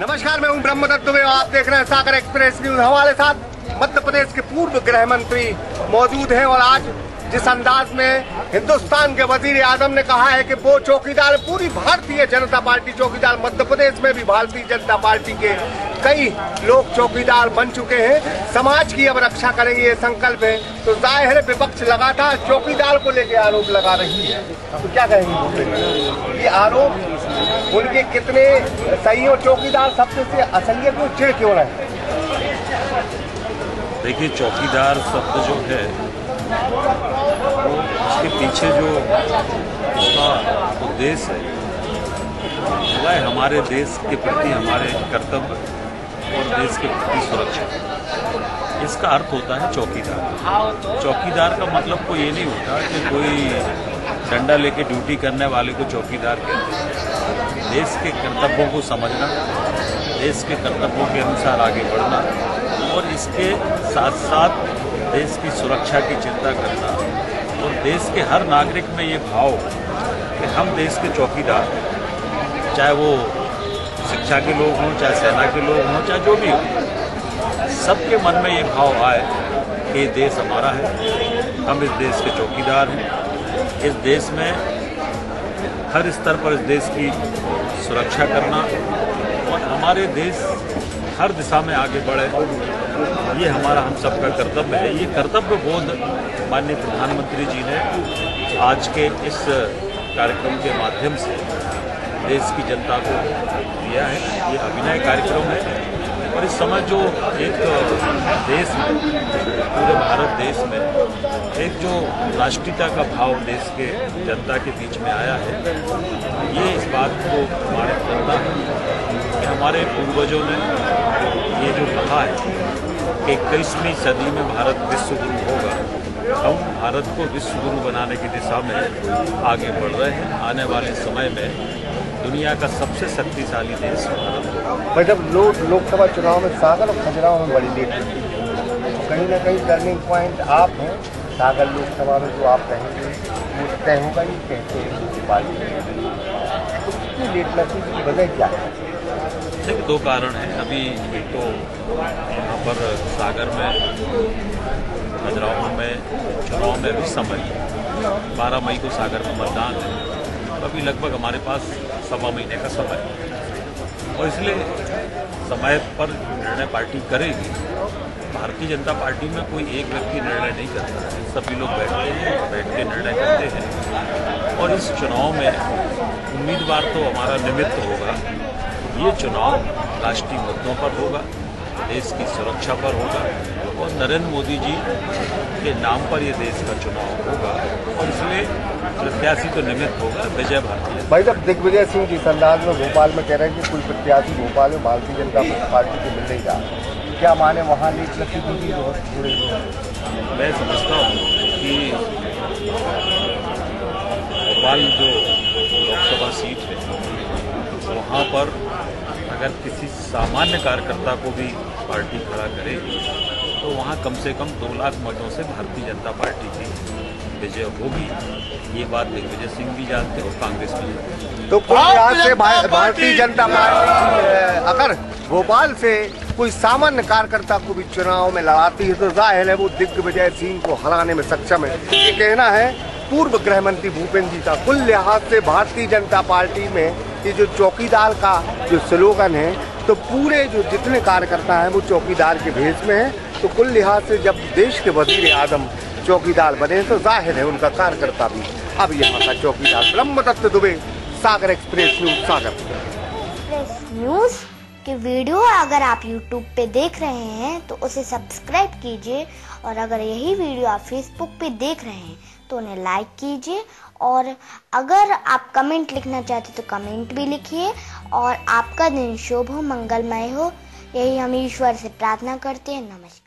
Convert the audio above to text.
नमस्कार, मैं हूं ब्रह्मदत्त दुबे और आप देख रहे हैं सागर एक्सप्रेस न्यूज। हमारे साथ मध्य प्रदेश के पूर्व गृह मंत्री मौजूद हैं और आज जिस अंदाज में हिंदुस्तान के वजीर आजम ने कहा है कि वो चौकीदार पूरी भारतीय जनता पार्टी चौकीदार, मध्य प्रदेश में भी भारतीय जनता पार्टी के कई लोग चौकीदार बन चुके हैं, समाज की अब रक्षा करेंगे ये संकल्प है। तो जाहिर है विपक्ष लगातार चौकीदार को लेकर आरोप लगा रही है, तो क्या कहेंगे ये आरोप उनके कितने सही हो? चौकीदार सबसे से असलियत में चिड़ क्यों रहे? देखिए, चौकीदार शब्द जो है उसके पीछे जो उसका उद्देश्य है वह हमारे देश के प्रति हमारे कर्तव्य और देश के प्रति सुरक्षा, इसका अर्थ होता है चौकीदार। चौकीदार का मतलब कोई ये नहीं होता कि कोई डंडा लेके ड्यूटी करने वाले को चौकीदार कहते हैं। देश के कर्तव्यों को समझना, देश के कर्तव्यों के अनुसार आगे बढ़ना और इसके साथ साथ देश की सुरक्षा की चिंता करना और देश के हर नागरिक में ये भाव कि हम देश के चौकीदार, चाहे वो शिक्षा के लोग हों, चाहे सेना के लोग हों, चाहे जो भी हो, सबके मन में ये भाव आए कि ये देश हमारा है, हम इस देश के चौकीदार हैं। इस देश में हर स्तर पर इस देश की सुरक्षा करना और हमारे देश हर दिशा में आगे बढ़े, ये हमारा हम सबका कर्तव्य है। ये कर्तव्य बोध माननीय प्रधानमंत्री जी ने आज के इस कार्यक्रम के माध्यम से देश की जनता को दिया है। ये अभिनय कार्यक्रम है और इस समय जो एक देश में, पूरे भारत देश में एक जो राष्ट्रीयता का भाव देश के जनता के बीच में आया है, ये इस बात को प्रमाणित करता है कि हमारे पूर्वजों ने ये जो कहा है कि 21वीं सदी में भारत विश्व गुरु होगा, हम भारत को विश्व गुरु बनाने की दिशा में आगे बढ़ रहे हैं। आने वाले समय में दुनिया का सबसे शक्तिशाली देश भारत होगा। भाई, जब लोकसभा चुनाव में सागर और खजुराहो में बड़ी लीड मिलती है, तो कहीं ना कहीं टर्निंग पॉइंट आप हैं। सागर लोकसभा में जो आप कहेंगे वो तय होगा, ये कहते हैं पार्टी इतनी लेट नसीब की वजह क्या है? देखिए, दो कारण हैं। अभी एक तो यहाँ पर सागर में, खजुराहो में चुनाव में अभी समय है, 12 मई को सागर में मतदान है, अभी लगभग हमारे पास 1.25 महीने का समय है और इसलिए समय पर निर्णय पार्टी करेगी। भारतीय जनता पार्टी में कोई एक व्यक्ति निर्णय नहीं करता है, सभी लोग बैठ के निर्णय करते हैं और इस चुनाव में उम्मीदवार तो हमारा निमित्त होगा। ये चुनाव राष्ट्रीय मुद्दों पर होगा, देश की सुरक्षा पर होगा और नरेंद्र मोदी जी के नाम पर ये देश का चुनाव होगा और इसलिए प्रत्याशी तो निमित्त होगा, विजय भारतीय। भाई, जब दिग्विजय सिंह जी इस अंदाज में भोपाल में कह रहे हैं कि कोई प्रत्याशी भोपाल में भारतीय जनता पार्टी को मिल नहीं रहा, क्या माने वहाँ लीड लकी भी जुड़े हुए? मैं समझता हूँ कि भोपाल जो लोकसभा सीट है वहाँ पर अगर किसी सामान्य कार्यकर्ता को भी पार्टी खड़ा करेगी तो वहाँ कम से कम 2 लाख मतों से भारतीय जनता पार्टी की विजय होगी। ये बात दिग्विजय सिंह भी जानते हो, कांग्रेस भी। तो कोई यहाँ से भारतीय जनता पार्टी अगर भोपाल से कोई सामान्य कार्यकर्ता को भी चुनाव में लड़ाती है तो जाहिर है वो दिग्विजय सिंह को हराने में सक्षम है। ये कहना है पूर्व गृह मंत्री भूपेंद्र जी का। कुल लिहाज से भारतीय जनता पार्टी में ये जो चौकीदार का जो स्लोगन है, तो पूरे जो जितने कार्यकर्ता हैं वो चौकीदार के भेष में हैं। तो कुल लिहाज से जब देश के वजीर आजम चौकीदार बने तो जाहिर है उनका कार्यकर्ता भी अब यहाँ का चौकीदार। ब्रह्मदत्त दुबे, सागर एक्सप्रेस न्यूज, सागर। एक्सप्रेस न्यूज की वीडियो अगर आप YouTube पे देख रहे हैं तो उसे सब्सक्राइब कीजिए और अगर यही वीडियो आप Facebook पे देख रहे हैं तो उन्हें लाइक कीजिए और अगर आप कमेंट लिखना चाहते तो कमेंट भी लिखिए और आपका दिन शुभ हो, मंगलमय हो, यही हम ईश्वर से प्रार्थना करते हैं। नमस्कार।